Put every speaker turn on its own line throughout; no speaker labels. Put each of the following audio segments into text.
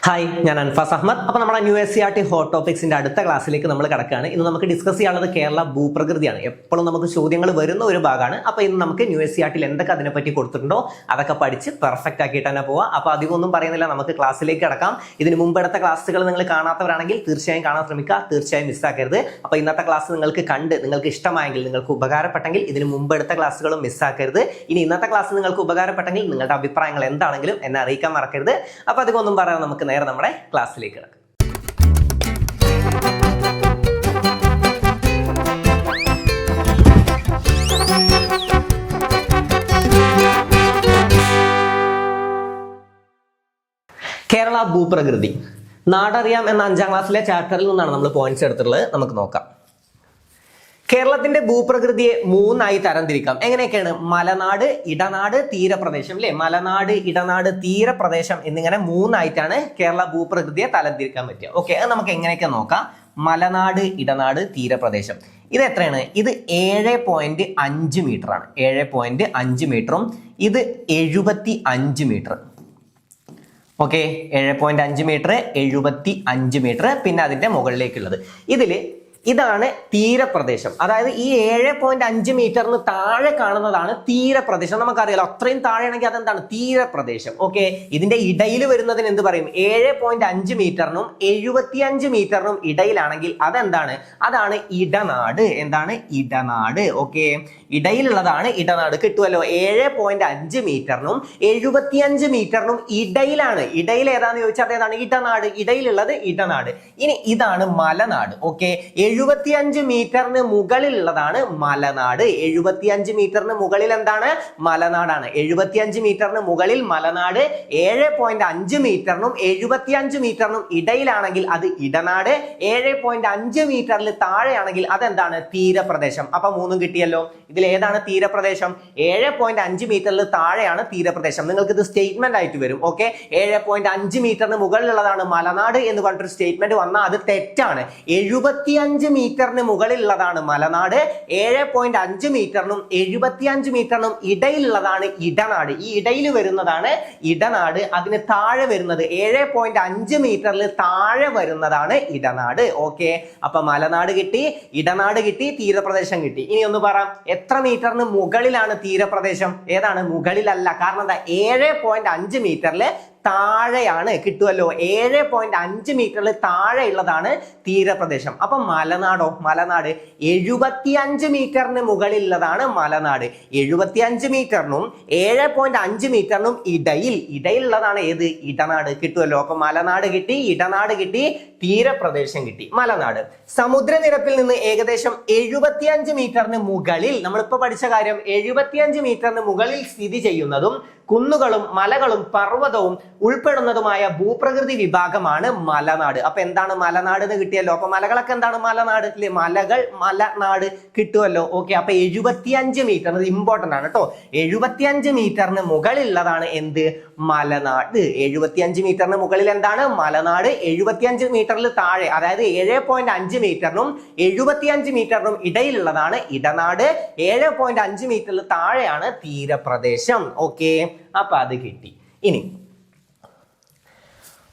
Hi, ഞാൻ അൻഫാസ് അഹമ്മദ്. അപ്പോൾ നമ്മുടെ USCRT ഹോട്ട് ടോപ്പിക്സിന്റെ അടുത്ത ക്ലാസ്സിലേക്ക് നമ്മൾ കിടക്കുകയാണ്. ഇന്ന് നമുക്ക് ഡിസ്കസ് ചെയ്യാനുള്ളത് കേരള ഭൂപ്രകൃതിയാണ്. എപ്പോഴും നമുക്ക് ചോദ്യങ്ങൾ വരുന്ന ഒരു ഭാഗമാണ്. അപ്പോൾ ഇന്ന് നമുക്ക് USCRTയിൽ എന്തൊക്കെ അതിനെപ്പറ്റി കൊടുത്തിട്ടുണ്ടോ അതൊക്കെ പഠിച്ച് പെർഫെക്റ്റ് ആക്കിയിട്ട് തന്നെ പോവാം. അപ്പോൾ അധികമൊന്നും പറയുന്നില്ല, നമുക്ക് ക്ലാസ്സിലേക്ക് കിടക്കാം. ഇതിന് മുമ്പ് എടുത്ത ക്ലാസ്സുകൾ നിങ്ങൾ കാണാത്തവരാണെങ്കിൽ തീർച്ചയായും കാണാൻ ശ്രമിക്കുക, തീർച്ചയായും മിസ്സാക്കരുത്. അപ്പോൾ ഇന്നത്തെ ക്ലാസ് നിങ്ങൾക്ക് ഇഷ്ടമായെങ്കിൽ, നിങ്ങൾക്ക് ഉപകാരപ്പെട്ടെങ്കിൽ ഇതിന് മുമ്പ് എടുത്ത ക്ലാസ്സുകളും മിസ്സാക്കരുത്. ഇനി ഇന്നത്തെ ക്ലാസ് നിങ്ങൾക്ക് ഉപകാരപ്പെട്ടെങ്കിൽ നിങ്ങളുടെ അഭിപ്രായങ്ങൾ എന്താണെങ്കിലും എന്നെ അറിയിക്കാൻ മറക്കരുത്. അപ്പോൾ അധികമൊന്നും പറയാൻ നമുക്ക് നേരെ നമ്മുടെ ക്ലാസ്സിലേക്ക് കിടക്കാം. കേരള ഭൂപ്രകൃതി നാടറിയാം എന്ന 5ാം ക്ലാസ്സിലെ ചാപ്റ്ററിൽ നിന്നാണ് നമ്മൾ പോയിന്റ്സ് എടുത്തിട്ടുള്ളത്. നമുക്ക് നോക്കാം. കേരളത്തിന്റെ ഭൂപ്രകൃതിയെ 3ആയി തരംതിരിക്കാം. എങ്ങനെയൊക്കെയാണ്? മലനാട്, ഇടനാട്, തീരപ്രദേശം അല്ലെ? മലനാട്, ഇടനാട്, തീരപ്രദേശം എന്നിങ്ങനെ 3ആയിട്ടാണ് കേരള ഭൂപ്രകൃതിയെ തരംതിരിക്കാൻ പറ്റുക. ഓക്കെ, അത് നമുക്ക് എങ്ങനെയൊക്കെ നോക്കാം. മലനാട്, ഇടനാട്, തീരപ്രദേശം. ഇത് എത്രയാണ്? ഇത് 7.5 മീറ്റർ ആണ്. 7.5 മീറ്ററും ഇത് 75 മീറ്റർ. ഓക്കെ, 7.5 മീറ്റർ, 75 മീറ്റർ, പിന്നെ അതിന്റെ മുകളിലേക്കുള്ളത്. ഇതാണ് തീരപ്രദേശം. അതായത് ഈ 7.5 മീറ്ററിന് താഴെ കാണുന്നതാണ് തീരപ്രദേശം. നമുക്കറിയാലോ, അത്രയും താഴെയാണെങ്കിൽ അതെന്താണ്? തീരപ്രദേശം. ഓക്കെ, ഇതിന്റെ ഇടയിൽ വരുന്നതിന് എന്ത് പറയും? 7.5 മീറ്ററിനും 75 മീറ്ററിനും ഇടയിലാണെങ്കിൽ അതെന്താണ്? അതാണ് ഇടനാട്. എന്താണ്? ഇടനാട്. ഓക്കെ, ഇടയിലുള്ളതാണ് ഇടനാട്. കിട്ടുമല്ലോ. 7.5 മീറ്ററിനും 75 മീറ്ററിനും ഇടയിലാണ്. ഇടയിൽ ഏതാന്ന് ചോദിച്ചാൽ ഏതാണ്? ഇടനാട്. ഇടയിലുള്ളത് ഇടനാട്. ഇനി ഇതാണ് മലനാട്. ഓക്കെ, 75 മീറ്ററിന് മുകളിലുള്ളതാണ് മലനാട്. 75 മീറ്ററിന് മുകളിൽ എന്താണ്? മലനാടാണ്. 75 മീറ്ററിന് മുകളിൽ മലനാട്. 7.5 മീറ്ററിനും 75 മീറ്ററിനും ഇടയിലാണെങ്കിൽ അത് ഇടനാട്. 7.5 മീറ്ററിൽ താഴെയാണെങ്കിൽ അതെന്താണ്? തീരപ്രദേശം. അപ്പൊ 3 കിട്ടിയല്ലോ. ഇതിൽ ഏതാണ് തീരപ്രദേശം? 7.5 മീറ്ററിൽ താഴെയാണ് തീരപ്രദേശം. നിങ്ങൾക്ക് ഇത് സ്റ്റേറ്റ്മെന്റ് ആയിട്ട് വരും. ഓക്കെ, 7.5 മീറ്ററിന് മുകളിലുള്ളതാണ് മലനാട് എന്ന് പറഞ്ഞിട്ട് സ്റ്റേറ്റ്മെന്റ് വന്നാൽ അത് തെറ്റാണ്. 75 മീറ്ററിന് മുകളിലുള്ളതാണ് മലനാട്. 7.5 മീറ്ററിനും 75 മീറ്ററിനും ഇടയിലുള്ളതാണ് ഇടനാട്. ഈ ഇടയിൽ വരുന്നതാണ് ഇടനാട്. അതിന് താഴെ വരുന്നത് 7.5 മീറ്ററിൽ താഴെ വരുന്നതാണ് ഇടനാട്. ഓക്കെ, അപ്പൊ മലനാട് കിട്ടി, ഇടനാട് കിട്ടി, തീരപ്രദേശം കിട്ടി. ഇനി ഒന്ന് പറ, എത്ര മീറ്ററിന് മുകളിലാണ് തീരപ്രദേശം? ഏതാണ്? മുകളിലല്ല. കാരണം എന്താ? 7.5 മീറ്ററില് താഴെയാണ്. കിട്ടുമല്ലോ. 7.5 മീറ്ററിൽ താഴെയുള്ളതാണ് തീരപ്രദേശം. അപ്പൊ മലനാടോ? മലനാട് 75 മീറ്ററിന് മുകളിലുള്ളതാണ് മലനാട്. 75 മീറ്ററിനും 7.5 മീറ്ററിനും ഇടയിലുള്ളതാണ് ഏത്? ഇടനാട്. കിട്ടുമല്ലോ. അപ്പൊ മലനാട് കിട്ടി, ഇടനാട് കിട്ടി, തീരപ്രദേശം കിട്ടി. മലനാട് സമുദ്രനിരപ്പിൽ നിന്ന് ഏകദേശം 75 മീറ്ററിന് മുകളിൽ, നമ്മളിപ്പോ പഠിച്ച കാര്യം, 75 മീറ്ററിന് മുകളിൽ സ്ഥിതി ചെയ്യുന്നതും കുന്നുകളും മലകളും പർവ്വതവും ഉൾപ്പെടുന്നതുമായ ഭൂപ്രകൃതി വിഭാഗമാണ് മലനാട്. അപ്പൊ എന്താണ് മലനാട് എന്ന് കിട്ടിയല്ലോ. അപ്പൊ മലകളൊക്കെ എന്താണ്? മലനാട് അല്ലെ? മലകൾ മലനാട് കിട്ടുമല്ലോ. ഓക്കെ, അപ്പൊ 75 മീറ്റർ, ഇത് ഇമ്പോർട്ടന്റ് ആണ് കേട്ടോ. 75 മീറ്ററിന് മുകളിലുള്ളതാണ് എന്ത്? മലനാട്. 75 മീറ്ററിന് മുകളിൽ എന്താണ്? മലനാട്. 75 മീറ്ററിൽ താഴെ, അതായത് 7.5 മീറ്ററിനും 75 മീറ്ററിനും ഇടയിലുള്ളതാണ് ഇടനാട്. 7.5 മീറ്ററിൽ താഴെയാണ് തീരപ്രദേശം. ഓക്കെ, അപ്പൊ അത് കിട്ടി. ഇനി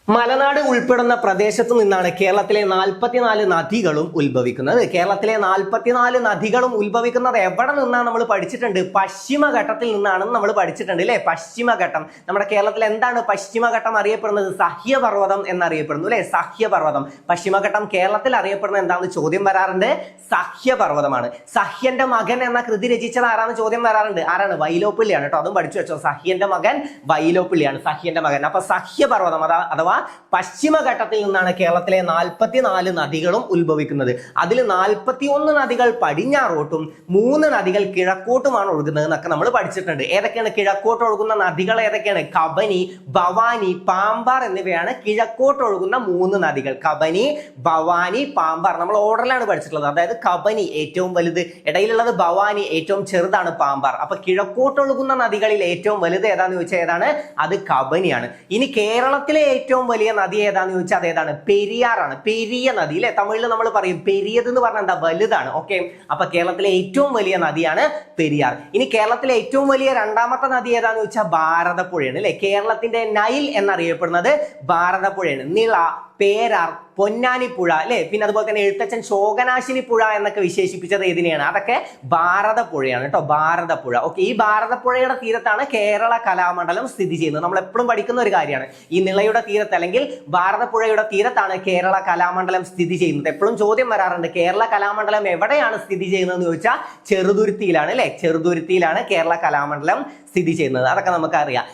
മലനാട് ഉൾപ്പെടുന്ന പ്രദേശത്ത് നിന്നാണ് കേരളത്തിലെ 44 നദികളും ഉത്ഭവിക്കുന്നത്. കേരളത്തിലെ 44 നദികളും ഉത്ഭവിക്കുന്നത് എവിടെ നിന്നാണ് നമ്മൾ പഠിച്ചിട്ടുണ്ട്? പശ്ചിമഘട്ടത്തിൽ നിന്നാണെന്ന് നമ്മൾ പഠിച്ചിട്ടുണ്ട് അല്ലെ? പശ്ചിമഘട്ടം. നമ്മുടെ കേരളത്തിൽ എന്താണ് പശ്ചിമഘട്ടം അറിയപ്പെടുന്നത്? സഹ്യപർവ്വതം എന്നറിയപ്പെടുന്നു അല്ലെ? സഹ്യപർവ്വതം. പശ്ചിമഘട്ടം കേരളത്തിൽ അറിയപ്പെടുന്നത് എന്താണെന്ന് ചോദ്യം വരാറുണ്ട്. സഹ്യപർവ്വതമാണ്. സഹ്യന്റെ മകൻ എന്ന കൃതി രചിച്ചത് ആരാണ് ചോദ്യം വരാറുണ്ട്. ആരാണ്? വൈലോപ്പിള്ളിയാണ് കേട്ടോ. അതും പഠിച്ചു വെച്ചോ. സഹ്യന്റെ മകൻ വൈലോപ്പിള്ളിയാണ്. സഹ്യന്റെ മകൻ. അപ്പൊ സഹ്യപർവ്വതം അഥവാ പശ്ചിമഘട്ടത്തിൽ നിന്നാണ് കേരളത്തിലെ 44 നദികളും ഉത്ഭവിക്കുന്നത്. അതിൽ 41 നദികൾ പടിഞ്ഞാറോട്ടും 3 നദികൾ കിഴക്കോട്ടുമാണ് ഒഴുകുന്നത് എന്നൊക്കെ നമ്മൾ പഠിച്ചിട്ടുണ്ട്. ഏതൊക്കെയാണ് കിഴക്കോട്ട് ഒഴുകുന്ന നദികൾ? ഏതൊക്കെയാണ്? കബനി, ഭവാനി, പാമ്പാർ എന്നിവയാണ് കിഴക്കോട്ട് ഒഴുകുന്ന 3 നദികൾ. കബനി, ഭവാനി, പാമ്പാർ. നമ്മൾ ഓർഡറിലാണ് പഠിച്ചിട്ടുള്ളത്. അതായത് കബനി ഏറ്റവും വലുത്, ഇടയിലുള്ളത് ഭവാനി, ഏറ്റവും ചെറുതാണ് പാമ്പാർ. അപ്പൊ കിഴക്കോട്ട് ഒഴുകുന്ന നദികളിൽ ഏറ്റവും വലുത് ഏതാന്ന് ചോദിച്ചാൽ ഏതാണ്? അത് കബനിയാണ്. ഇനി കേരളത്തിലെ ഏറ്റവും ഏറ്റവും വലിയ നദി ഏതാന്ന് ചോദിച്ചാൽ അതേതാണ്? പെരിയാറാണ്. പെരിയ നദി അല്ലെ, തമിഴിൽ നമ്മൾ പറയും പെരിയത് എന്ന് പറഞ്ഞാൽ എന്താ? വലുതാണ്. ഓക്കെ, അപ്പൊ കേരളത്തിലെ ഏറ്റവും വലിയ നദിയാണ് പെരിയാർ. ഇനി കേരളത്തിലെ ഏറ്റവും വലിയ രണ്ടാമത്തെ നദി ഏതാന്ന് ചോദിച്ചാൽ ഭാരതപ്പുഴയാണ് അല്ലെ. കേരളത്തിന്റെ നൈൽ എന്നറിയപ്പെടുന്നത് ഭാരതപ്പുഴയാണ്. നിള, പേരാർ, പൊന്നാനിപ്പുഴ അല്ലെ, പിന്നെ അതുപോലെ തന്നെ എഴുത്തച്ഛൻ ശോകനാശിനി പുഴ എന്നൊക്കെ വിശേഷിപ്പിച്ചത് ഏതിനെയാണ്? അതൊക്കെ ഭാരതപ്പുഴയാണ് കേട്ടോ, ഭാരതപ്പുഴ. ഓക്കെ, ഈ ഭാരതപ്പുഴയുടെ തീരത്താണ് കേരള കലാമണ്ഡലം സ്ഥിതി ചെയ്യുന്നത്. നമ്മൾ എപ്പോഴും പഠിക്കുന്ന ഒരു കാര്യമാണ്. ഈ നിളയുടെ തീരത്ത് അല്ലെങ്കിൽ ഭാരതപ്പുഴയുടെ തീരത്താണ് കേരള കലാമണ്ഡലം സ്ഥിതി ചെയ്യുന്നത്. എപ്പോഴും ചോദ്യം വരാറുണ്ട്, കേരള കലാമണ്ഡലം എവിടെയാണ് സ്ഥിതി ചെയ്യുന്നതെന്ന് ചോദിച്ചാൽ ചെറുതുരുത്തിയിലാണ് അല്ലെ. ചെറുതുരുത്തിയിലാണ് കേരള കലാമണ്ഡലം സ്ഥിതി ചെയ്യുന്നത്. അതൊക്കെ നമുക്കറിയാം.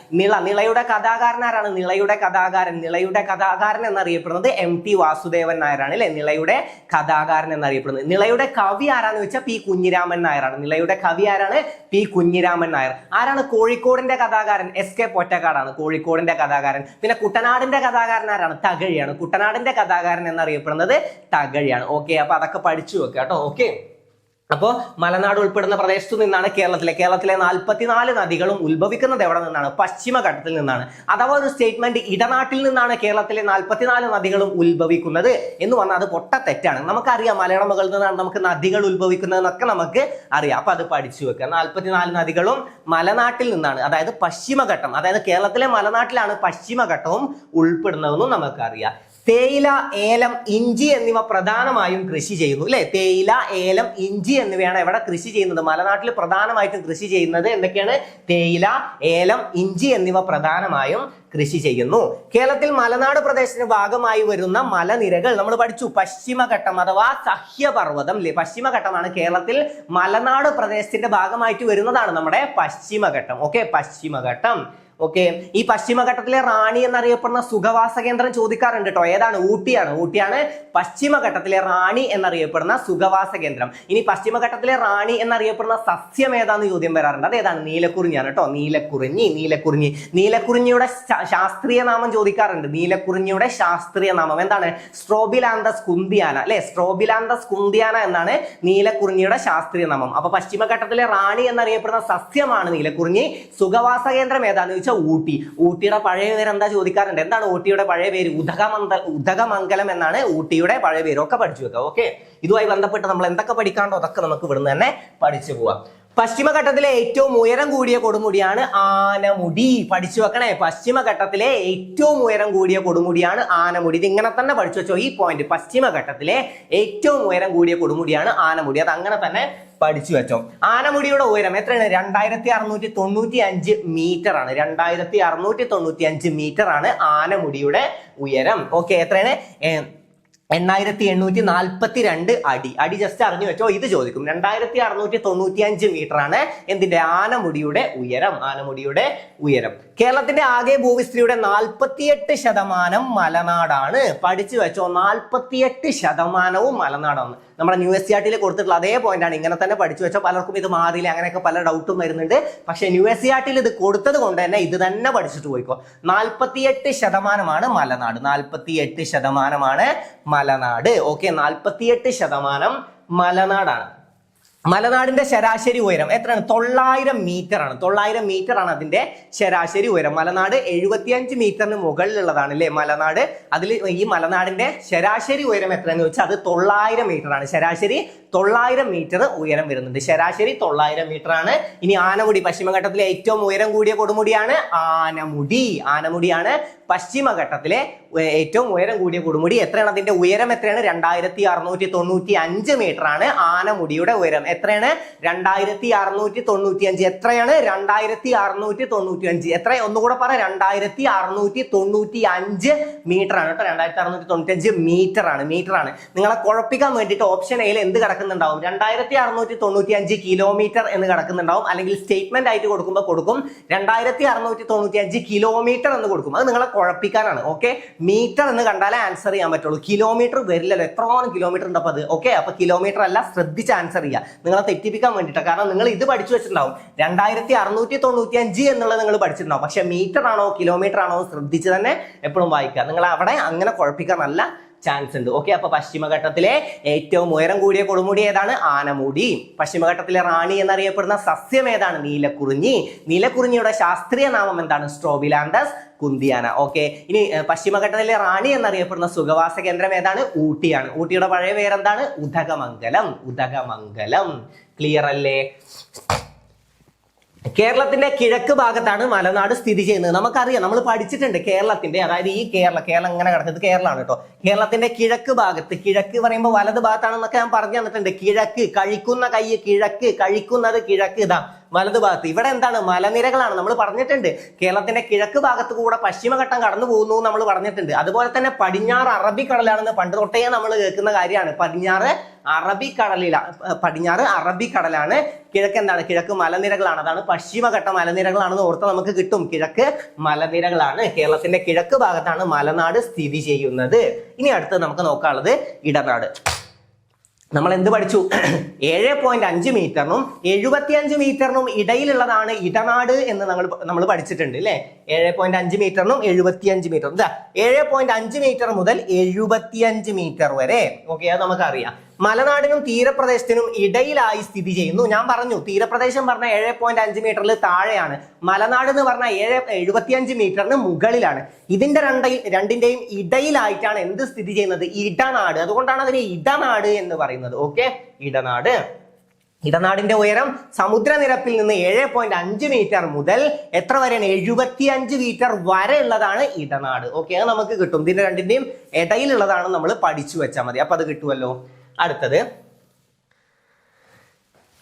നിളയുടെ കഥാകാരൻ ആരാണ്? നിളയുടെ കഥാകാരൻ എന്നറിയപ്പെടുന്നത് MT വാസുദേവൻ നായരാണ് അല്ലെ. നിളയുടെ കഥാകാരൻ എന്നറിയപ്പെടുന്നത്. നിളയുടെ കവി ആരാന്ന് വെച്ചാൽ P കുഞ്ഞിരാമൻ നായരാണ്. നിളയുടെ കവി ആരാണ്? P കുഞ്ഞിരാമൻ നായർ. ആരാണ് കോഴിക്കോടിന്റെ കഥാകാരൻ? SK പൊറ്റക്കാടാണ് കോഴിക്കോടിന്റെ കഥാകാരൻ. പിന്നെ കുട്ടനാടിന്റെ കഥാകാരൻ ആരാണ്? തകഴിയാണ്. കുട്ടനാടിന്റെ കഥാകാരൻ എന്നറിയപ്പെടുന്നത് തകഴിയാണ്. ഓക്കെ, അപ്പൊ അതൊക്കെ പഠിച്ചു വെക്കുക കേട്ടോ. ഓക്കെ, അപ്പോൾ മലനാട് ഉൾപ്പെടുന്ന പ്രദേശത്തു നിന്നാണ് കേരളത്തിലെ 44 നദികളും ഉത്ഭവിക്കുന്നത്. എവിടെ നിന്നാണ്? പശ്ചിമഘട്ടത്തിൽ നിന്നാണ്. അഥവാ ഒരു സ്റ്റേറ്റ്മെന്റ് ഇടനാട്ടിൽ നിന്നാണ് കേരളത്തിലെ 44 നദികളും ഉത്ഭവിക്കുന്നത് എന്ന് പറഞ്ഞാൽ അത് പൊട്ട തെറ്റാണ്. നമുക്കറിയാം മലയുടെ മുകളിൽ നിന്നാണ് നമുക്ക് നദികൾ ഉത്ഭവിക്കുന്നതെന്നൊക്കെ നമുക്ക് അറിയാം. അപ്പൊ അത് പഠിച്ചു വെക്കുക. 44 നദികളും മലനാട്ടിൽ നിന്നാണ്, അതായത് പശ്ചിമഘട്ടം, അതായത് കേരളത്തിലെ മലനാട്ടിലാണ് പശ്ചിമഘട്ടവും ഉൾപ്പെടുന്നതെന്നും നമുക്കറിയാം. തേയില, ഏലം, ഇഞ്ചി എന്നിവ പ്രധാനമായും കൃഷി ചെയ്യുന്നു അല്ലെ. തേയില, ഏലം, ഇഞ്ചി എന്നിവയാണ് എവിടെ കൃഷി ചെയ്യുന്നത്? മലനാട്ടിൽ പ്രധാനമായിട്ടും കൃഷി ചെയ്യുന്നത് എന്തൊക്കെയാണ്? തേയില, ഏലം, ഇഞ്ചി എന്നിവ പ്രധാനമായും കൃഷി ചെയ്യുന്നു. കേരളത്തിൽ മലനാട് പ്രദേശത്തിന് ഭാഗമായി വരുന്ന മലനിരകൾ നമ്മൾ പഠിച്ചു. പശ്ചിമഘട്ടം അഥവാ സഹ്യപർവ്വതം അല്ലെ. പശ്ചിമഘട്ടമാണ് കേരളത്തിൽ മലനാട് പ്രദേശത്തിന്റെ ഭാഗമായിട്ട് വരുന്നതാണ് നമ്മുടെ പശ്ചിമഘട്ടം. ഓക്കെ, പശ്ചിമഘട്ടം. ഓക്കെ, ഈ പശ്ചിമഘട്ടത്തിലെ റാണി എന്നറിയപ്പെടുന്ന സുഖവാസ കേന്ദ്രം ചോദിക്കാറുണ്ട് കേട്ടോ. ഏതാണ്? ഊട്ടിയാണ് പശ്ചിമഘട്ടത്തിലെ റാണി എന്നറിയപ്പെടുന്ന സുഖവാസ കേന്ദ്രം. ഇനി പശ്ചിമഘട്ടത്തിലെ റാണി എന്നറിയപ്പെടുന്ന സസ്യം ഏതാന്ന് ചോദ്യം വരാറുണ്ട്. അത് ഏതാണ്? നീലക്കുറിഞ്ഞിയാണ് കേട്ടോ. നീലക്കുറിഞ്ഞിയുടെ ശാസ്ത്രീയ നാമം ചോദിക്കാറുണ്ട്. നീലക്കുറിഞ്ഞിയുടെ ശാസ്ത്രീയ നാമം എന്താണ്? സ്ട്രോബിലാന്തസ് കുന്തിയാന അല്ലെ. സ്ട്രോബിലാന്തസ് കുന്തിയാന എന്നാണ് നീലക്കുറിഞ്ഞിയുടെ ശാസ്ത്രീയ നാമം. അപ്പൊ പശ്ചിമഘട്ടത്തിലെ റാണി എന്നറിയപ്പെടുന്ന സസ്യമാണ് നീലക്കുറിഞ്ഞി. സുഖവാസ കേന്ദ്രം ഏതാന്ന് ചോദിച്ചാൽ ഊട്ടി. ഊട്ടിയുടെ പഴയ പേര് എന്താ ചോദിക്കാറുണ്ട്? എന്താണ് ഊട്ടിയുടെ പഴയ പേര്? ഉദകമംഗലം എന്നാണ് ഊട്ടിയുടെ പഴയ പേര്. ഒക്കെ പഠിച്ചു വെക്കാം. ഓക്കെ, ഇതുമായി ബന്ധപ്പെട്ട് നമ്മൾ എന്തൊക്കെ പഠിക്കാണ്ടോ അതൊക്കെ നമുക്ക് ഇവിടുന്ന് തന്നെ പഠിച്ചു പോവാം. പശ്ചിമഘട്ടത്തിലെ ഏറ്റവും ഉയരം കൂടിയ കൊടുമുടിയാണ് ആനമുടി. പഠിച്ചു വെക്കണേ. പശ്ചിമഘട്ടത്തിലെ ഏറ്റവും ഉയരം കൂടിയ കൊടുമുടിയാണ് ആനമുടി. ഇത് ഇങ്ങനെ തന്നെ പഠിച്ചു വെച്ചോ ഈ പോയിന്റ്. പശ്ചിമഘട്ടത്തിലെ ഏറ്റവും ഉയരം കൂടിയ കൊടുമുടിയാണ് ആനമുടി. അത് അങ്ങനെ തന്നെ പഠിച്ചു വെച്ചോ. ആനമുടിയുടെ ഉയരം എത്രയാണ്? 2695 മീറ്റർ ആണ്. 2695 മീറ്റർ ആണ് ആനമുടിയുടെ ഉയരം. ഓക്കെ, എത്രയാണ്? 8842 അടി ജസ്റ്റ് അറിഞ്ഞു വെച്ചോ. ഇത് ചോദിക്കും. 2695 മീറ്റർ ആണ് എന്തിന്റെ? ആനമുടിയുടെ ഉയരം. കേരളത്തിന്റെ ആകെ ഭൂവിസ്തൃതിയുടെ 48% മലനാടാണ്. പഠിച്ചു വെച്ചോ. 48% മലനാടാണ്. നമ്മുടെ USCRT കൊടുത്തിട്ടുള്ള അതേ പോയിന്റ് ആണ്. ഇങ്ങനെ തന്നെ പഠിച്ചു വെച്ചോ. പലർക്കും ഇത് മാറിയില്ല, അങ്ങനെയൊക്കെ പല ഡൗട്ടും വരുന്നുണ്ട്. പക്ഷെ USCRT ഇത് കൊടുത്തത് കൊണ്ട് തന്നെ ഇത് തന്നെ പഠിച്ചിട്ട് പോയിക്കോ. 48% മലനാട്. 48% മലനാട്. ഓക്കെ, 48% മലനാടാണ്. മലനാടിന്റെ ശരാശരി ഉയരം എത്രയാണ്? 900 മീറ്റർ ആണ്. 900 മീറ്റർ ആണ് അതിന്റെ ശരാശരി ഉയരം. മലനാട് 75 മീറ്ററിന് മുകളിലുള്ളതാണ് അല്ലെ മലനാട്. അതിൽ ഈ മലനാടിന്റെ ശരാശരി ഉയരം എത്രയെന്ന് ചോദിച്ചാൽ അത് 900 മീറ്റർ ആണ്. ശരാശരി 900 മീറ്റർ ഉയരം വരുന്നുണ്ട്. ശരാശരി 900 മീറ്റർ ആണ്. ഇനി ആനമുടി, പശ്ചിമഘട്ടത്തിലെ ഏറ്റവും ഉയരം കൂടിയ കൊടുമുടിയാണ് ആനമുടിയാണ് പശ്ചിമഘട്ടത്തിലെ ഏറ്റവും ഉയരം കൂടിയ കൊടുമുടി. എത്രയാണ് അതിന്റെ ഉയരം? എത്രയാണ്? 2695 മീറ്റർ ആണ് ആനമുടിയുടെ ഉയരം. എത്രയാണ്? 2695. എത്രയാണ്? 2695. എത്ര? ഒന്നുകൂടെ പറ. 2695 മീറ്റർ ആണ് കേട്ടോ. 2695 മീറ്റർ ആണ്. നിങ്ങളെ കുഴപ്പിക്കാൻ വേണ്ടിയിട്ട് ഓപ്ഷൻ എയിൽ എന്ത് കിടക്കുന്നുണ്ടാവും? 2695 കിലോമീറ്റർ എന്ന് കിടക്കുന്നുണ്ടാവും. അല്ലെങ്കിൽ സ്റ്റേറ്റ്മെന്റ് ആയിട്ട് കൊടുക്കുമ്പോൾ കൊടുക്കും 2695 കിലോമീറ്റർ എന്ന് കൊടുക്കും. അത് നിങ്ങളെ കുഴപ്പിക്കാനാണ്. ഓക്കെ, മീറ്റർ എന്ന് കണ്ടാലേ ആൻസർ ചെയ്യാൻ പറ്റുള്ളൂ. കിലോമീറ്റർ വരില്ലല്ലോ. എത്രോളം കിലോമീറ്റർ ഉണ്ട് അപ്പൊ അത്. ഓക്കെ, അപ്പൊ കിലോമീറ്റർ അല്ല, ശ്രദ്ധിച്ച് ആൻസർ ചെയ്യുക. നിങ്ങളെ തെറ്റിപ്പിക്കാൻ വേണ്ടിയിട്ടാണ്. കാരണം നിങ്ങൾ ഇത് പഠിച്ചു വെച്ചിട്ടുണ്ടാവും. 2695 എന്നുള്ളത് നിങ്ങൾ പഠിച്ചിട്ടുണ്ടാവും. പക്ഷെ മീറ്റർ ആണോ കിലോമീറ്റർ ആണോ ശ്രദ്ധിച്ച് തന്നെ എപ്പോഴും വായിക്കുക. നിങ്ങൾ അവിടെ അങ്ങനെ കുഴപ്പിക്കാനല്ല ചാൻസ് ഉണ്ട്. ഓക്കെ, അപ്പൊ പശ്ചിമഘട്ടത്തിലെ ഏറ്റവും ഉയരം കൂടിയ കൊടുമുടി ഏതാണ്? ആനമുടി. പശ്ചിമഘട്ടത്തിലെ റാണി എന്നറിയപ്പെടുന്ന സസ്യം ഏതാണ്? നീലക്കുറിഞ്ഞി. നീലക്കുറിഞ്ഞിയുടെ ശാസ്ത്രീയ നാമം എന്താണ്? സ്ട്രോബിലാന്തസ് കുന്തിയാന. ഓക്കെ, ഇനി പശ്ചിമഘട്ടത്തിലെ റാണി എന്നറിയപ്പെടുന്ന സുഖവാസ കേന്ദ്രം ഏതാണ്? ഊട്ടിയാണ്. ഊട്ടിയുടെ പഴയ പേരെന്താണ്? ഉദകമംഗലം. ഉദകമംഗലം. ക്ലിയർ അല്ലേ? കേരളത്തിന്റെ കിഴക്ക് ഭാഗത്താണ് മലനാട് സ്ഥിതി ചെയ്യുന്നത്. നമുക്കറിയാം, നമ്മൾ പഠിച്ചിട്ടുണ്ട് കേരളത്തിന്റെ, അതായത് ഈ കേരളം ഇങ്ങനെ കിടക്കുന്നത് കേരളമാണ് കേട്ടോ. കേരളത്തിന്റെ കിഴക്ക് ഭാഗത്ത്, കിഴക്ക് പറയുമ്പോൾ വലത് ഭാഗത്താണെന്നൊക്കെ ഞാൻ പറഞ്ഞു തന്നിട്ടുണ്ട്. കിഴക്ക്, കഴിക്കുന്ന കൈ കിഴക്ക്, കഴിക്കുന്നത് കിഴക്ക്, ഇതാ വലത് ഭാഗത്ത്. ഇവിടെ എന്താണ്? മലനിരകളാണ്. നമ്മൾ പറഞ്ഞിട്ടുണ്ട് കേരളത്തിന്റെ കിഴക്ക് ഭാഗത്ത് കൂടെ പശ്ചിമഘട്ടം കടന്നു പോകുന്നു നമ്മൾ പറഞ്ഞിട്ടുണ്ട്. അതുപോലെ തന്നെ പടിഞ്ഞാറ് അറബിക്കടലാണെന്ന് പണ്ട് തൊട്ടേ നമ്മൾ കേൾക്കുന്ന കാര്യമാണ്. പടിഞ്ഞാറ് അറബിക്കടലാണ്. കിഴക്ക് എന്താണ്? കിഴക്ക് മലനിരകളാണ്. അതാണ് പശ്ചിമഘട്ട മലനിരകളാണെന്ന് ഓർത്ത് നമുക്ക് കിട്ടും. കിഴക്ക് മലനിരകളാണ്. കേരളത്തിന്റെ കിഴക്ക് ഭാഗത്താണ് മലനാട് സ്ഥിതി ചെയ്യുന്നത്. ഇനി അടുത്ത് നമുക്ക് നോക്കാനുള്ളത് ഇടനാട്. നമ്മൾ എന്ത് പഠിച്ചു? 7.5 മീറ്ററിനും 75 മീറ്ററിനും ഇടയിലുള്ളതാണ് ഇടനാട് എന്ന് നമ്മൾ പഠിച്ചിട്ടുണ്ട് അല്ലെ. 7.5 മീറ്ററിനും 75 മീറ്ററും. 7.5 മീറ്റർ മുതൽ 75 മീറ്റർ വരെ. ഓക്കെ, അത് നമുക്കറിയാം. മലനാടിനും തീരപ്രദേശത്തിനും ഇടയിലായി സ്ഥിതി ചെയ്യുന്നു. ഞാൻ പറഞ്ഞു തീരപ്രദേശം പറഞ്ഞ 7.5 മീറ്ററിൽ താഴെയാണ്. മലനാട് എന്ന് പറഞ്ഞാൽ 75 മീറ്ററിന് മുകളിലാണ്. ഇതിന്റെ രണ്ടിന്റെയും ഇടയിലായിട്ടാണ് എന്ത് സ്ഥിതി ചെയ്യുന്നത്? ഇടനാട്. അതുകൊണ്ടാണ് അതിന് ഇടനാട് എന്ന് പറയുന്നത്. ഓക്കെ, ഇടനാട്. ഇടനാടിന്റെ ഉയരം സമുദ്രനിരപ്പിൽ നിന്ന് 7.5 മീറ്റർ മുതൽ എത്ര വരെയാണ്? 75 മീറ്റർ വരെ ഉള്ളതാണ് ഇടനാട്. ഓക്കെ, അത് നമുക്ക് കിട്ടും. ഇതിന്റെ രണ്ടിന്റെയും ഇടയിലുള്ളതാണ് നമ്മൾ പഠിച്ചു വെച്ചാൽ മതി. അപ്പൊ അത് കിട്ടുമല്ലോ. അടുത്തത്,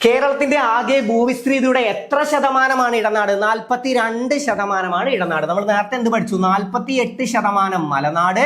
കേരളത്തിന്റെ ആകെ ഭൂവിസ്തൃതിയുടെ എത്ര ശതമാനമാണ് ഇടനാട്? 42% ഇടനാട്. നമ്മൾ നേരത്തെ എന്ത് പഠിച്ചു? 48% മലനാട്,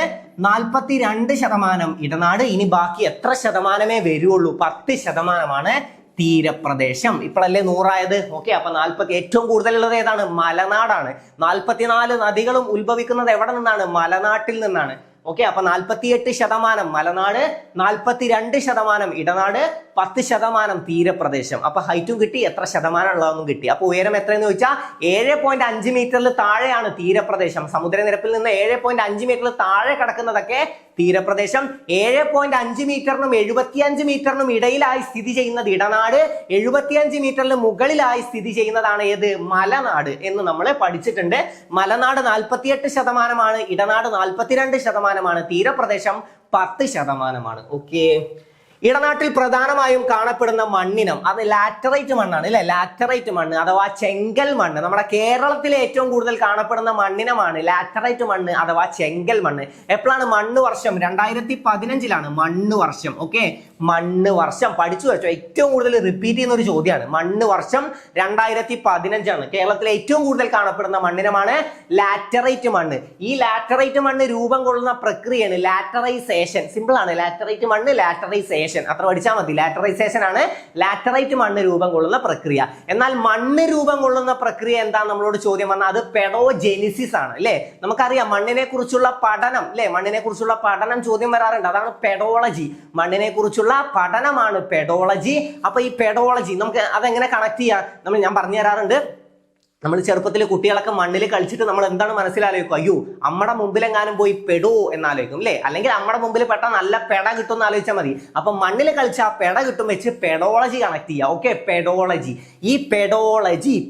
42% ഇടനാട്. ഇനി ബാക്കി എത്ര ശതമാനമേ വരുള്ളൂ? 10% തീരപ്രദേശം. ഇപ്പോഴല്ലേ 100 ഓക്കെ, അപ്പൊ 40 ഏറ്റവും കൂടുതലുള്ളത് ഏതാണ്? മലനാടാണ്. 44 നദികളും ഉത്ഭവിക്കുന്നത് എവിടെ നിന്നാണ്? മലനാട്ടിൽ നിന്നാണ്. ഓക്കെ, അപ്പൊ 48% മലനാട്, 42% ഇടനാട്, 10% തീരപ്രദേശം. അപ്പൊ ഹൈറ്റും കിട്ടി, എത്ര ശതമാനം ഉള്ളതെന്നും കിട്ടി. അപ്പൊ ഉയരം എത്രയെന്ന് ചോദിച്ചാൽ 7.5 മീറ്ററിൽ താഴെയാണ് തീരപ്രദേശം. സമുദ്രനിരപ്പിൽ നിന്ന് 7.5 മീറ്ററിൽ താഴെ കിടക്കുന്നതൊക്കെ തീരപ്രദേശം. 7.5 മീറ്ററിനും 75 മീറ്ററിനും ഇടയിലായി സ്ഥിതി ചെയ്യുന്നത് ഇടനാട്. 75 മീറ്ററിന് മുകളിലായി സ്ഥിതി ചെയ്യുന്നതാണ് ഏത്? മലനാട് എന്ന് നമ്മൾ പഠിച്ചിട്ടുണ്ട്. മലനാട് 48%, ഇടനാട് 42%, തീരപ്രദേശം 10%. ഓക്കെ, ഇടനാട്ടിൽ പ്രധാനമായും കാണപ്പെടുന്ന മണ്ണിനം അത് ലാറ്ററൈറ്റ് മണ്ണാണ് അല്ലെ. ലാറ്ററൈറ്റ് മണ്ണ് അഥവാ ചെങ്കൽ മണ്ണ്. നമ്മുടെ കേരളത്തിലെ ഏറ്റവും കൂടുതൽ കാണപ്പെടുന്ന മണ്ണിനമാണ് ലാറ്ററൈറ്റ് മണ്ണ് അഥവാ ചെങ്കൽ മണ്ണ്. എപ്പോഴാണ് മണ്ണ് വർഷം? 2015 മണ്ണ് വർഷം. ഓക്കെ, മണ്ണ് വർഷം പഠിച്ചു വെച്ചോ. ഏറ്റവും കൂടുതൽ റിപ്പീറ്റ് ചെയ്യുന്ന ഒരു ചോദ്യമാണ്. മണ്ണ് വർഷം 2015. കേരളത്തിലെ ഏറ്റവും കൂടുതൽ കാണപ്പെടുന്ന മണ്ണിനമാണ് ലാറ്ററൈറ്റ് മണ്ണ്. ഈ ലാറ്ററൈറ്റ് മണ്ണ് രൂപം കൊള്ളുന്ന പ്രക്രിയയാണ് ലാറ്ററൈസേഷൻ. സിമ്പിൾ ആണ്. ലാറ്ററൈറ്റ് മണ്ണ്, ലാറ്ററൈസേഷൻ അത്ര പഠിച്ചാൽ മതി. ലാറ്ററൈസേഷൻ ആണ് ലാറ്ററൈറ്റ് മണ്ണ് രൂപം കൊള്ളുന്ന പ്രക്രിയ. എന്നാൽ മണ്ണ് രൂപം കൊള്ളുന്ന പ്രക്രിയ എന്താ നമ്മളോട് ചോദ്യം വന്നാൽ അത് പെഡോജെനിസിസ് ആണ് അല്ലെ. നമുക്കറിയാം മണ്ണിനെ കുറിച്ചുള്ള പഠനം അല്ലെ. മണ്ണിനെ കുറിച്ചുള്ള പഠനം ചോദ്യം വരാറുണ്ട്. അതാണ് പെഡോളജി. മണ്ണിനെ കുറിച്ചുള്ള പഠനമാണ് പെഡോളജി. അപ്പൊ ഈ പെഡോളജി നമുക്ക് അതെങ്ങനെ കണക്ട് ചെയ്യാം? ഞാൻ പറഞ്ഞു തരാറുണ്ട്. നമ്മൾ ചെറുപ്പത്തിൽ കുട്ടികളൊക്കെ മണ്ണിൽ കളിച്ചിട്ട് നമ്മൾ എന്താണ് മനസ്സിലാലോചിക്കും? അയ്യോ, അമ്മയുടെ മുമ്പിലെങ്ങാനും പോയി പെടോ എന്നാലോചിക്കും അല്ലെ. അല്ലെങ്കിൽ അമ്മയുടെ മുമ്പിൽ പെട്ട നല്ല പെട കിട്ടും എന്ന് ആലോചിച്ചാൽ മതി. അപ്പൊ മണ്ണിൽ കളിച്ച ആ പെട കിട്ടും വെച്ച് പെഡോളജി കണക്ട് ചെയ്യുക. Okay, pedology. ഈ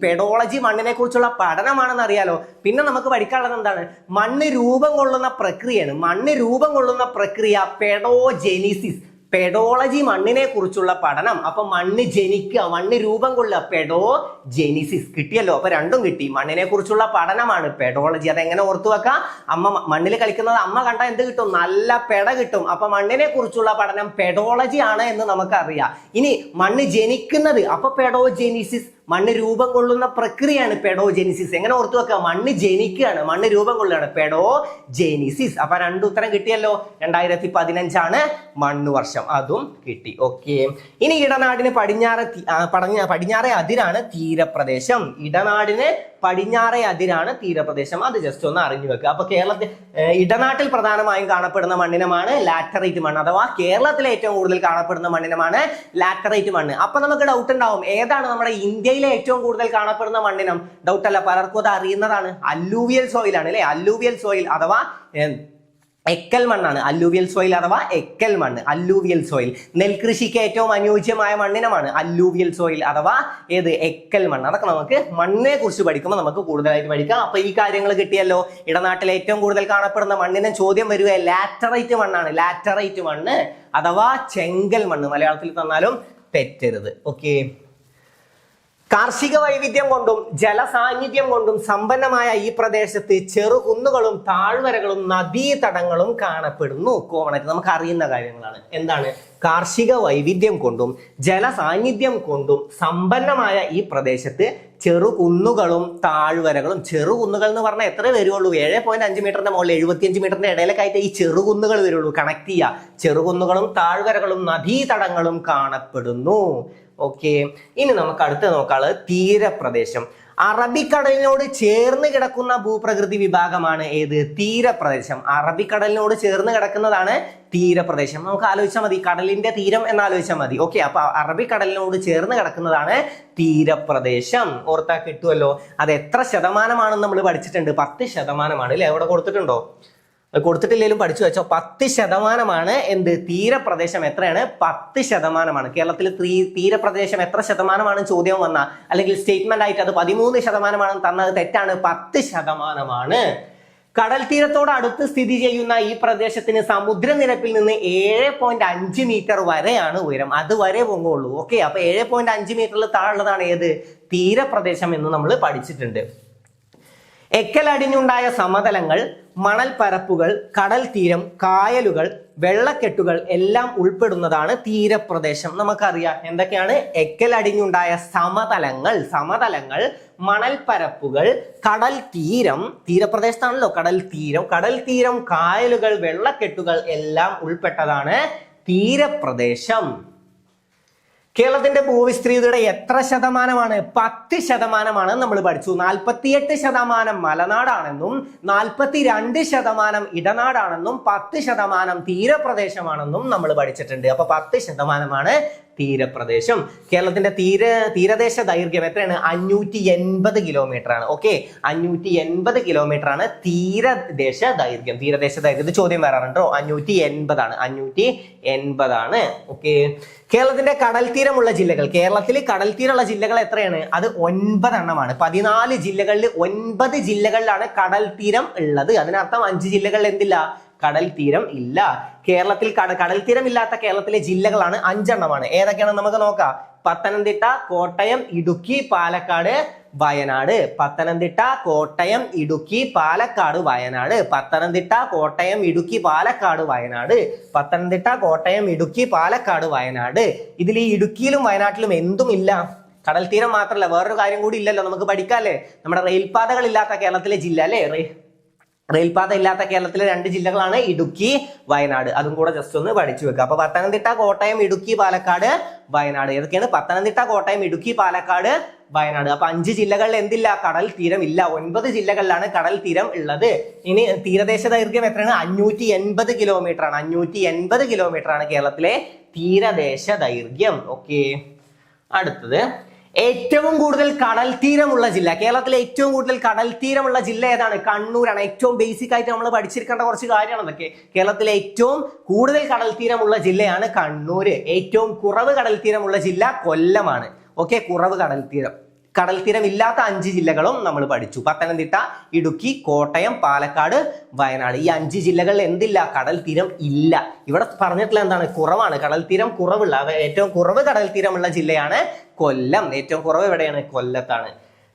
പെഡോളജി മണ്ണിനെ കുറിച്ചുള്ള പഠനമാണെന്ന് അറിയാലോ. പിന്നെ നമുക്ക് പഠിക്കാനുള്ളത് എന്താണ്? മണ്ണ് രൂപം കൊള്ളുന്ന പ്രക്രിയയാണ്. മണ്ണ് രൂപം കൊള്ളുന്ന പ്രക്രിയ പെഡോജെനിസിസ്. പെഡോളജി മണ്ണിനെ കുറിച്ചുള്ള പഠനം. അപ്പൊ മണ്ണ് ജനിക്കുക, മണ്ണ് രൂപം കൊള്ളുക, പെഡോജെനിസിസ്. കിട്ടിയല്ലോ. അപ്പൊ രണ്ടും കിട്ടി. മണ്ണിനെ കുറിച്ചുള്ള പഠനമാണ് പെഡോളജി. അതെങ്ങനെ ഓർത്തു വെക്കാം? അമ്മ മണ്ണിൽ കളിക്കുന്നത് അമ്മ കണ്ടാൽ എന്ത് കിട്ടും? നല്ല പെട കിട്ടും. അപ്പൊ മണ്ണിനെ കുറിച്ചുള്ള പഠനം പെഡോളജി ആണ് എന്ന് നമുക്കറിയാം. ഇനി മണ്ണ് ജനിക്കുന്നത്, അപ്പൊ പെഡോജെനിസിസ്. മണ്ണ് രൂപം കൊള്ളുന്ന പ്രക്രിയയാണ് പെഡോജെനിസിസ്. എങ്ങനെ ഓർത്തു വെക്കുക? മണ്ണ് ജനിക്കുകയാണ്, മണ്ണ് രൂപം കൊള്ളുകയാണ്, പെഡോജെനിസിസ്. അപ്പൊ ഉത്തരം കിട്ടിയല്ലോ. 2015 മണ്ണ് വർഷം. അതും കിട്ടി. ഓക്കെ, ഇനി ഇടനാടിന് പടിഞ്ഞാറേ അതിരാണ് തീരപ്രദേശം. ഇടനാടിന് പടിഞ്ഞാറേ അതിരാണ് തീരപ്രദേശം. അത് ജസ്റ്റ് ഒന്ന് അറിഞ്ഞു വെക്കുക. അപ്പൊ ഇടനാട്ടിൽ പ്രധാനമായും കാണപ്പെടുന്ന മണ്ണിനമാണ് ലാറ്ററൈറ്റ് മണ്ണ് അഥവാ കേരളത്തിലെ ഏറ്റവും കൂടുതൽ കാണപ്പെടുന്ന മണ്ണിനമാണ് ലാറ്ററൈറ്റ് മണ്ണ്. അപ്പൊ നമുക്ക് ഡൗട്ട് ഉണ്ടാവും, ഏതാണ് നമ്മുടെ ഇന്ത്യയിലെ ഏറ്റവും കൂടുതൽ കാണപ്പെടുന്ന മണ്ണിനം? ഡൗട്ട് അല്ല, പലർക്കും അത് അറിയുന്നതാണ്. അല്ലൂവിയൽ സോയിൽ ആണ് അല്ലെ. അല്ലൂവിയൽ സോയിൽ അഥവാ എക്കൽ മണ്ണാണ്, അല്ലൂവിയൽ സോയിൽ അഥവാ എക്കൽ മണ്ണ്, അല്ലൂവിയൽ സോയിൽ. നെൽകൃഷിക്ക് ഏറ്റവും അനുയോജ്യമായ മണ്ണിനമാണ് അല്ലൂവിയൽ സോയിൽ അഥവാ ഏത്, എക്കൽ മണ്ണ്. അതൊക്കെ നമുക്ക് മണ്ണിനെ കുറിച്ച് പഠിക്കുമ്പോൾ നമുക്ക് കൂടുതലായിട്ട് പഠിക്കാം. അപ്പൊ ഈ കാര്യങ്ങൾ കിട്ടിയല്ലോ. ഇടനാട്ടിൽ ഏറ്റവും കൂടുതൽ കാണപ്പെടുന്ന മണ്ണിന് ചോദ്യം വരിക ലാറ്ററൈറ്റ് മണ്ണാണ്. ലാറ്ററൈറ്റ് മണ്ണ് അഥവാ ചെങ്കൽ മണ്ണ്, മലയാളത്തിൽ തന്നാലും തെറ്റരുത്. ഓക്കെ. കാർഷിക വൈവിധ്യം കൊണ്ടും ജലസാന്നിധ്യം കൊണ്ടും സമ്പന്നമായ ഈ പ്രദേശത്ത് ചെറുകുന്നുകളും താഴ്വരകളും നദീതടങ്ങളും കാണപ്പെടുന്നു. കോമണായിട്ട് നമുക്ക് അറിയുന്ന കാര്യങ്ങളാണ്. എന്താണ്? കാർഷിക വൈവിധ്യം കൊണ്ടും ജലസാന്നിധ്യം കൊണ്ടും സമ്പന്നമായ ഈ പ്രദേശത്ത് ചെറുകുന്നുകളും താഴ്വരകളും. ചെറുകുന്നുകൾ എന്ന് പറഞ്ഞാൽ എത്ര വരുള്ളൂ? 7.5 മീറ്ററിന്റെ മുകളിൽ 75 മീറ്ററിന്റെ ഇടയിലേക്കായിട്ട് ഈ ചെറുകുന്നുകൾ വരുള്ളൂ. കണക്ട് ചെയ്യുക. ചെറുകുന്നുകളും താഴ്വരകളും നദീതടങ്ങളും കാണപ്പെടുന്നു. ഓക്കെ. ഇനി നമുക്ക് അടുത്ത് നോക്കാനുള്ളത് തീരപ്രദേശം. അറബിക്കടലിനോട് ചേർന്ന് കിടക്കുന്ന ഭൂപ്രകൃതി വിഭാഗമാണ് ഏത്? തീരപ്രദേശം. അറബിക്കടലിനോട് ചേർന്ന് കിടക്കുന്നതാണ് തീരപ്രദേശം. നമുക്ക് ആലോചിച്ചാൽ മതി, കടലിന്റെ തീരം എന്ന് ആലോചിച്ചാൽ മതി. ഓക്കെ. അപ്പൊ അറബിക്കടലിനോട് ചേർന്ന് കിടക്കുന്നതാണ് തീരപ്രദേശം. ഓർത്താ കിട്ടുമല്ലോ. അത് എത്ര ശതമാനമാണെന്ന് നമ്മൾ പഠിച്ചിട്ടുണ്ട്. 10% അല്ലെ? എവിടെ കൊടുത്തിട്ടുണ്ടോ? കൊടുത്തിട്ടില്ലെങ്കിലും പഠിച്ചു വെച്ചോ. 10% എന്ത്? തീരപ്രദേശം. എത്രയാണ്? 10%. കേരളത്തിൽ തീരപ്രദേശം എത്ര ശതമാനമാണ് ചോദ്യം വന്ന, അല്ലെങ്കിൽ സ്റ്റേറ്റ്മെന്റ് ആയിട്ട് അത് 13% തന്നത് തെറ്റാണ്. 10%. കടൽ തീരത്തോട് അടുത്ത് സ്ഥിതി ചെയ്യുന്ന ഈ പ്രദേശത്തിന് സമുദ്രനിരപ്പിൽ നിന്ന് 7.5 മീറ്റർ വരെയാണ് ഉയരം. അതുവരെ പൊങ്ങുള്ളൂ. ഓക്കെ. അപ്പൊ 7.5 മീറ്ററിൽ താഴെയുള്ളതാണ് ഏത്? തീരപ്രദേശം എന്ന് നമ്മൾ പഠിച്ചിട്ടുണ്ട്. എക്കലടിഞ്ഞുണ്ടായ സമതലങ്ങൾ, മണൽപ്പരപ്പുകൾ, കടൽ തീരം, കായലുകൾ, വെള്ളക്കെട്ടുകൾ എല്ലാം ഉൾപ്പെടുന്നതാണ് തീരപ്രദേശം. നമുക്കറിയാം എന്തൊക്കെയാണ്? എക്കലടിഞ്ഞുണ്ടായ സമതലങ്ങൾ, മണൽപ്പരപ്പുകൾ, കടൽ തീരം, തീരപ്രദേശത്താണല്ലോ കടൽ തീരം, കായലുകൾ, വെള്ളക്കെട്ടുകൾ എല്ലാം ഉൾപ്പെട്ടതാണ് തീരപ്രദേശം. കേരളത്തിന്റെ ഭൂവിസ്തൃതിയുടെ എത്ര ശതമാനമാണ്? 10% നമ്മൾ പഠിച്ചു. 48% മലനാടാണെന്നും 42% ഇടനാടാണെന്നും 10% തീരപ്രദേശമാണെന്നും നമ്മൾ പഠിച്ചിട്ടുണ്ട്. അപ്പൊ 10% തീരപ്രദേശം. കേരളത്തിന്റെ തീരദേശ ദൈർഘ്യം എത്രയാണ്? 580 കിലോമീറ്റർ ആണ്. ഓക്കെ. 580 കിലോമീറ്റർ ആണ് തീരദേശ ദൈർഘ്യം. ഇത് ചോദ്യം വരാറുണ്ടോ? 580 ആണ്. ഓക്കെ. കേരളത്തിന്റെ കടൽ തീരമുള്ള ജില്ലകൾ. കേരളത്തിൽ കടൽ തീരമുള്ള ജില്ലകൾ എത്രയാണ്? അത് 9 എണ്ണമാണ്. 14 ജില്ലകളിൽ 9 ജില്ലകളിലാണ് കടൽ തീരം ഉള്ളത്. അതിനർത്ഥം 5 ജില്ലകളിൽ എന്തില്ല? കടൽ തീരം ഇല്ല. കേരളത്തിൽ കടൽ തീരം ഇല്ലാത്ത കേരളത്തിലെ ജില്ലകളാണ് 5 എണ്ണമാണ്. ഏതൊക്കെയാണ് നമുക്ക് നോക്കാം. പത്തനംതിട്ട, കോട്ടയം, ഇടുക്കി, പാലക്കാട്, വയനാട്. പത്തനംതിട്ട, കോട്ടയം, ഇടുക്കി, പാലക്കാട്, വയനാട്. പത്തനംതിട്ട, കോട്ടയം, ഇടുക്കി, പാലക്കാട്, വയനാട്. പത്തനംതിട്ട, കോട്ടയം, ഇടുക്കി, പാലക്കാട്, വയനാട്. ഇതിൽ ഈ ഇടുക്കിയിലും വയനാട്ടിലും എന്തും ഇല്ല. കടൽ തീരം മാത്രമല്ല, വേറൊരു കാര്യം കൂടി ഇല്ലല്ലോ, നമുക്ക് പഠിക്കാല്ലേ. നമ്മുടെ റെയിൽപാതകൾ ഇല്ലാത്ത കേരളത്തിലെ ജില്ല അല്ലേ? റെയിൽപാത ഇല്ലാത്ത കേരളത്തിലെ 2 ജില്ലകളാണ് ഇടുക്കി, വയനാട്. അതും കൂടെ ജസ്റ്റ് ഒന്ന് പഠിച്ചു വെക്കുക. അപ്പൊ പത്തനംതിട്ട, കോട്ടയം, ഇടുക്കി, പാലക്കാട്, വയനാട്. ഏതൊക്കെയാണ്? പത്തനംതിട്ട, കോട്ടയം, ഇടുക്കി, പാലക്കാട്, വയനാട്. അപ്പൊ 5 ജില്ലകളിൽ എന്തില്ല? കടൽ തീരം ഇല്ല. 9 ജില്ലകളിലാണ് കടൽ തീരം ഉള്ളത്. ഇനി തീരദേശ ദൈർഘ്യം എത്രയാണ്? 580 കിലോമീറ്റർ ആണ്. 580 കിലോമീറ്റർ ആണ് കേരളത്തിലെ തീരദേശ ദൈർഘ്യം. ഓക്കെ. അടുത്തത്, ഏറ്റവും കൂടുതൽ കടൽ തീരമുള്ള ജില്ല. കേരളത്തിലെ ഏറ്റവും കൂടുതൽ കടൽ തീരമുള്ള ജില്ല ഏതാണ്? കണ്ണൂരാണ്. ഏറ്റവും ബേസിക് ആയിട്ട് നമ്മൾ പഠിച്ചിരിക്കേണ്ട കുറച്ച് കാര്യമാണ് അതൊക്കെ. കേരളത്തിലെ ഏറ്റവും കൂടുതൽ കടൽ തീരമുള്ള ജില്ലയാണ് കണ്ണൂര്. ഏറ്റവും കുറവ് കടൽ തീരമുള്ള ജില്ല കൊല്ലമാണ്. ഓക്കെ. കുറവ് കടൽ തീരം ഇല്ലാത്ത 5 ജില്ലകളും നമ്മൾ പഠിച്ചു. പത്തനംതിട്ട, ഇടുക്കി, കോട്ടയം, പാലക്കാട്, വയനാട്. ഈ 5 ജില്ലകളിൽ എന്തില്ല? കടൽ തീരം ഇല്ല. ഇവിടെ പറഞ്ഞിട്ടുള്ള എന്താണ്? കുറവാണ്. കടൽ തീരം കുറവുള്ള, ഏറ്റവും കുറവ് കടൽ തീരമുള്ള ജില്ലയാണ് കൊല്ലം. ഏറ്റവും കുറവ് എവിടെയാണ്? കൊല്ലത്താണ്.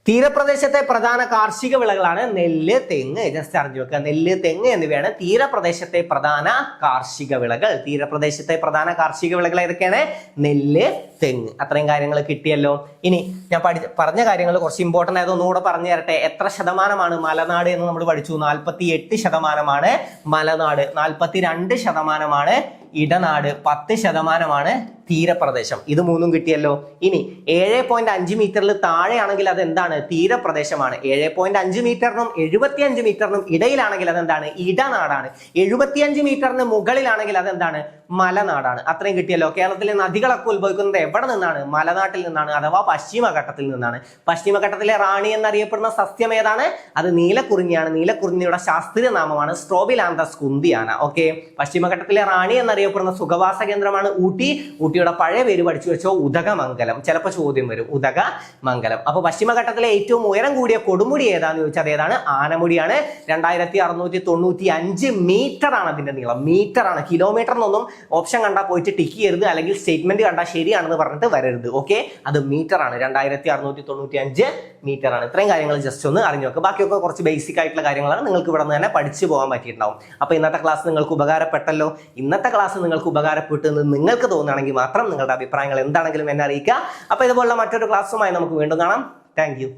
തീരപ്രദേശത്തെ പ്രധാന കാർഷിക വിളകളാണ് നെല്ല്, തെങ്ങ്. ജസ്റ്റ് അറിഞ്ഞു വെക്കുക. നെല്ല്, തെങ്ങ് എന്നിവയാണ് തീരപ്രദേശത്തെ പ്രധാന കാർഷിക വിളകൾ. തീരപ്രദേശത്തെ പ്രധാന കാർഷിക വിളകൾ ഏതൊക്കെയാണ്? നെല്ല്, തെങ്ങ്. അത്രയും കാര്യങ്ങൾ കിട്ടിയല്ലോ. ഇനി ഞാൻ പറഞ്ഞ കാര്യങ്ങൾ കുറച്ച് ഇമ്പോർട്ടന്റ് ആയത് ഒന്നുകൂടെ പറഞ്ഞു തരട്ടെ. എത്ര ശതമാനമാണ് മലനാട് എന്ന് നമ്മൾ പഠിച്ചു? 48% മലനാട്. 42% ഇടനാട്. 10% തീരപ്രദേശം. ഇത് മൂന്നും കിട്ടിയല്ലോ. ഇനി 7.5 മീറ്ററിൽ താഴെയാണെങ്കിൽ അത് എന്താണ്? തീരപ്രദേശമാണ്. 7.5 മീറ്ററിനും 75 മീറ്ററിനും ഇടയിലാണെങ്കിൽ അതെന്താണ്? ഇടനാടാണ്. 75 മീറ്ററിന് മുകളിലാണെങ്കിൽ അതെന്താണ്? മലനാടാണ്. അത്രയും കിട്ടിയല്ലോ. കേരളത്തിലെ നദികളൊക്കെ ഉത്ഭവിക്കുന്നത് എവിടെ നിന്നാണ്? മലനാട്ടിൽ നിന്നാണ്, അഥവാ പശ്ചിമഘട്ടത്തിൽ നിന്നാണ്. പശ്ചിമഘട്ടത്തിലെ റാണി എന്നറിയപ്പെടുന്ന സസ്യം ഏതാണ്? അത് നീലക്കുറിഞ്ഞിയാണ്. നീലക്കുറിഞ്ഞിയുടെ ശാസ്ത്രീയ നാമമാണ് സ്ട്രോബിലാന്തസ് കുന്തിയാന. ഓക്കെ, പശ്ചിമഘട്ടത്തിലെ റാണി എന്നറിയപ്പെടുന്ന സുഖവാസ കേന്ദ്രമാണ് ഊട്ടി. ഊട്ടിയുടെ പഴയ പേര് പഠിച്ചു വെച്ചോ, ഉദകമംഗലം. ചിലപ്പോൾ ചോദ്യം വരും, ഉദകമംഗലം. അപ്പൊ പശ്ചിമഘട്ടത്തിലെ ഏറ്റവും ഉയരം കൂടിയ കൊടുമുടി ഏതാന്ന് ചോദിച്ചാൽ ഏതാണ്? ആനമുടിയാണ്. 2695 മീറ്റർ ആണ് അതിന്റെ നീളം. മീറ്റർ ആണ്, കിലോമീറ്റർ എന്നൊന്നും ഓപ്ഷൻ കണ്ടാൽ പോയിട്ട് ടിക്ക് ചെയ്യരുത്, അല്ലെങ്കിൽ സ്റ്റേറ്റ്മെന്റ് കണ്ടാൽ ശരിയാണെന്ന് പറഞ്ഞിട്ട് വരരുത്. ഓക്കെ, അത് മീറ്റർ ആണ്. 2695 മീറ്റർ ആണ്. ഇത്രയും കാര്യങ്ങൾ ജസ്റ്റ് ഒന്ന് അറിഞ്ഞു നോക്കുക. ബാക്കിയൊക്കെ കുറച്ച് ബേസിക് ആയിട്ടുള്ള കാര്യങ്ങളാണ്, നിങ്ങൾക്ക് ഇവിടെ നിന്ന് തന്നെ പഠിച്ചു പോകാൻ പറ്റിയിട്ടുണ്ടാവും. അപ്പൊ ഇന്നത്തെ ക്ലാസ് നിങ്ങൾക്ക് ഉപകാരപ്പെട്ടല്ലോ. ഇന്നത്തെ ക്ലാസ് നിങ്ങൾക്ക് ഉപകാരപ്പെട്ടു എന്ന് നിങ്ങൾക്ക് തോന്നുകയാണെങ്കിൽ മാത്രം നിങ്ങളുടെ അഭിപ്രായങ്ങൾ എന്താണെങ്കിലും എന്നെ അറിയിക്കുക. അപ്പൊ ഇതുപോലുള്ള മറ്റൊരു ക്ലാസ്സുമായി നമുക്ക് വീണ്ടും കാണാം. Thank you.